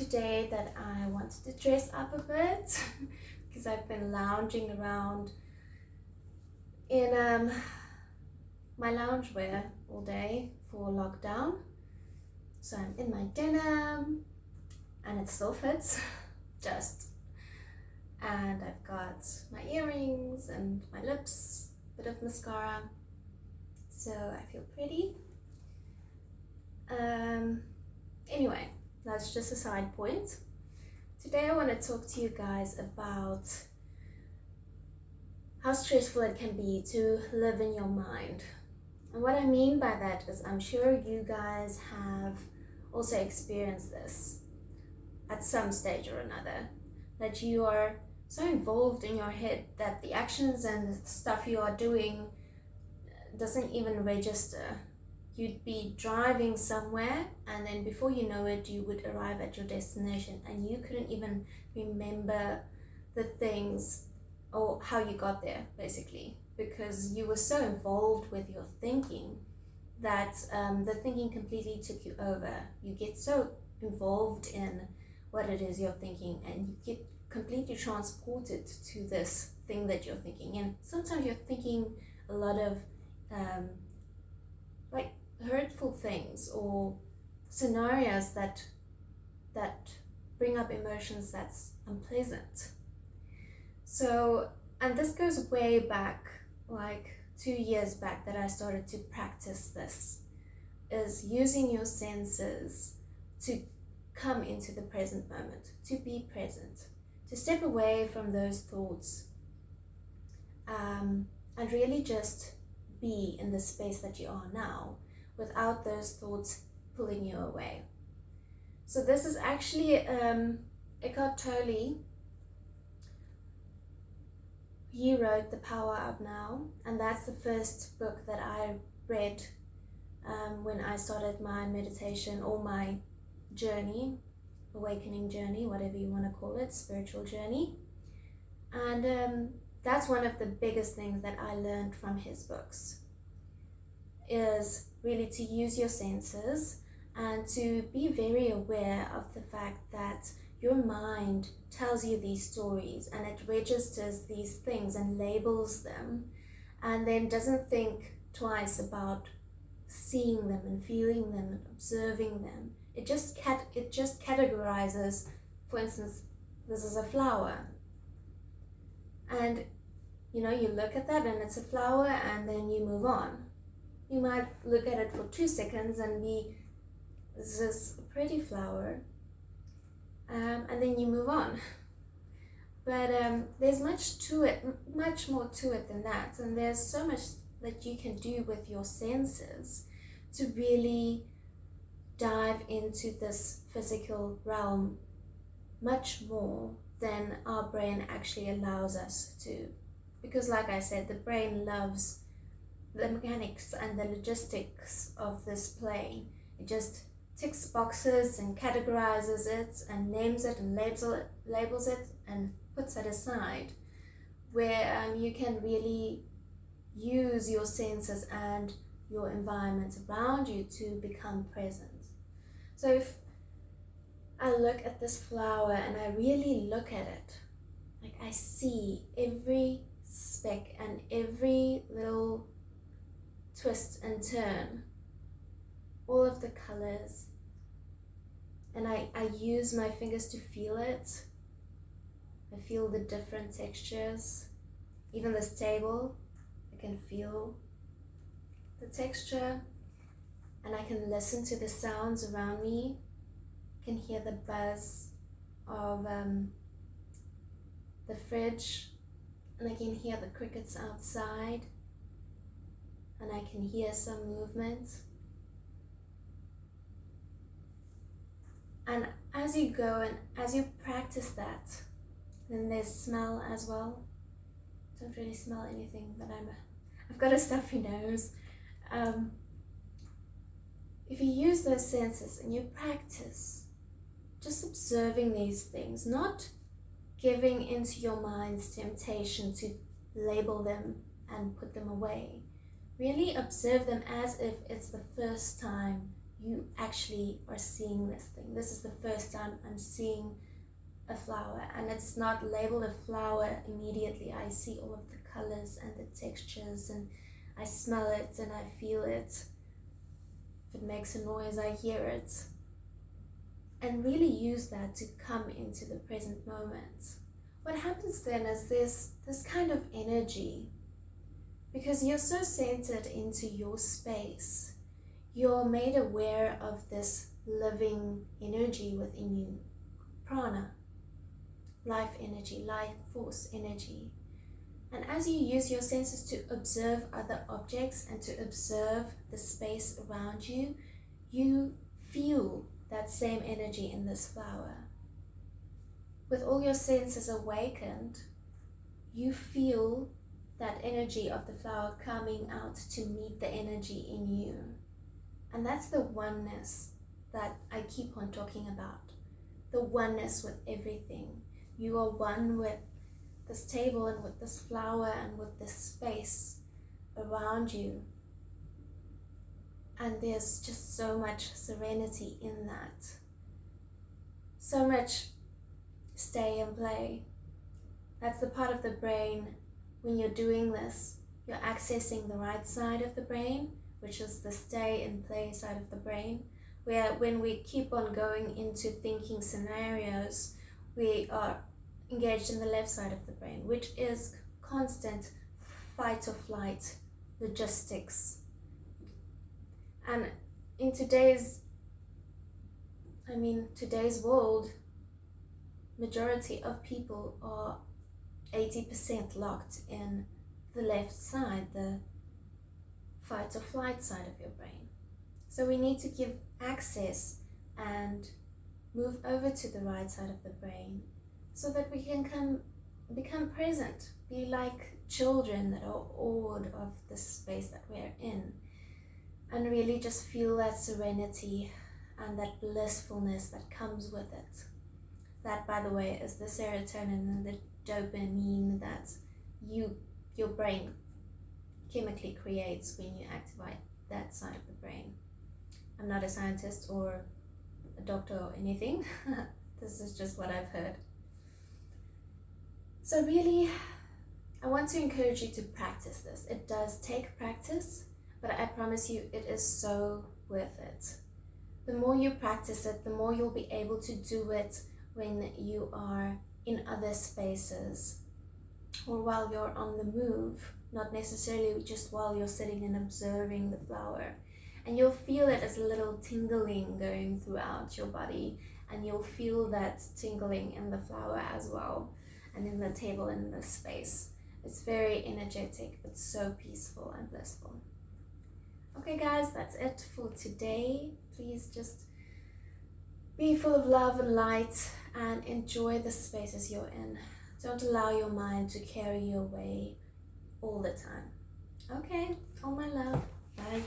today that I wanted to dress up a bit because I've been lounging around in my loungewear all day for lockdown. So I'm in my denim and it still fits, and I've got my earrings and my lips, a bit of mascara, so I feel pretty. Anyway, that's just a side point. Today I want to talk to you guys about how stressful it can be to live in your mind. And what I mean by that is I'm sure you guys have also experienced this at some stage or another, that you are so involved in your head that the actions and the stuff you are doing doesn't even register. You'd be driving somewhere and then before you know it, you would arrive at your destination and you couldn't even remember the things or how you got there, basically, because you were so involved with your thinking that the thinking completely took you over. You get so involved in what it is you're thinking and you get completely transported to this thing that you're thinking. And sometimes you're thinking a lot of like hurtful things or scenarios that bring up emotions that's unpleasant. So, and this goes way back, like 2 years back, that I started to practice this, is using your senses to come into the present moment, to be present, to step away from those thoughts, and really just be in the space that you are now without those thoughts pulling you away. So this is actually Eckhart Tolle. He wrote The Power of Now, and that's the first book that I read when I started my meditation or my journey, awakening journey, whatever you want to call it, spiritual journey. And that's one of the biggest things that I learned from his books, is really to use your senses and to be very aware of the fact that your mind tells you these stories and it registers these things and labels them and then doesn't think twice about seeing them and feeling them and observing them. It just categorizes. For instance, this is a flower, and you look at that and it's a flower and then you move on. You might look at it for 2 seconds and be, this is a pretty flower, and then you move on. But there's much more to it than that, and there's so much that you can do with your senses to really dive into this physical realm much more than our brain actually allows us to. Because like I said, the brain loves the mechanics and the logistics of this plane. It just ticks boxes and categorizes it and names it and labels it and puts it aside, where you can really use your senses and your environment around you to become present. So if I look at this flower and I really look at it, like I see every speck and every little twist and turn, all of the colors, and I use my fingers to feel it. I feel the different textures. Even this table, I can feel the texture, and I can listen to the sounds around me. I can hear the buzz of the fridge, and I can hear the crickets outside, and I can hear some movement. And as you go and as you practice that, then there's smell as well. Don't really smell anything, but I've got a stuffy nose. If you use those senses and you practice just observing these things, not giving into your mind's temptation to label them and put them away. Really observe them as if it's the first time you actually are seeing this thing. This is the first time I'm seeing a flower, and it's not labeled a flower immediately. I see all of the colors and the textures, and I smell it and I feel it. If it makes a noise, I hear it. And really use that to come into the present moment. What happens then is there's this kind of energy, because you're so centered into your space. You're made aware of this living energy within you, prana, life energy, life force energy. And as you use your senses to observe other objects and to observe the space around you, you feel that same energy in this flower. With all your senses awakened, you feel that energy of the flower coming out to meet the energy in you. And that's the oneness that I keep on talking about. The oneness with everything. You are one with this table and with this flower and with this space around you. And there's just so much serenity in that. So much stay and play. That's the part of the brain, when you're doing this, you're accessing the right side of the brain, which is the stay and play side of the brain, where when we keep on going into thinking scenarios, we are engaged in the left side of the brain, which is constant fight or flight, logistics. And in today's world, majority of people are 80% locked in the left side, the fight or flight side of your brain. So we need to give access and move over to the right side of the brain so that we can become present, be like children that are awed of the space that we're in, and really just feel that serenity and that blissfulness that comes with it. That, by the way, is the serotonin and the dopamine that your brain chemically creates when you activate that side of the brain. I'm not a scientist or a doctor or anything. This is just what I've heard. So really, I want to encourage you to practice this. It does take practice, but I promise you it is so worth it. The more you practice it, the more you'll be able to do it when you are in other spaces or while you're on the move, not necessarily just while you're sitting and observing the flower. And you'll feel it as a little tingling going throughout your body, and you'll feel that tingling in the flower as well, and in the table and in the space. It's very energetic, but so peaceful and blissful. Okay guys, that's it for today. Please just be full of love and light and enjoy the spaces you're in. Don't allow your mind to carry you away all the time. Okay, all my love. Bye.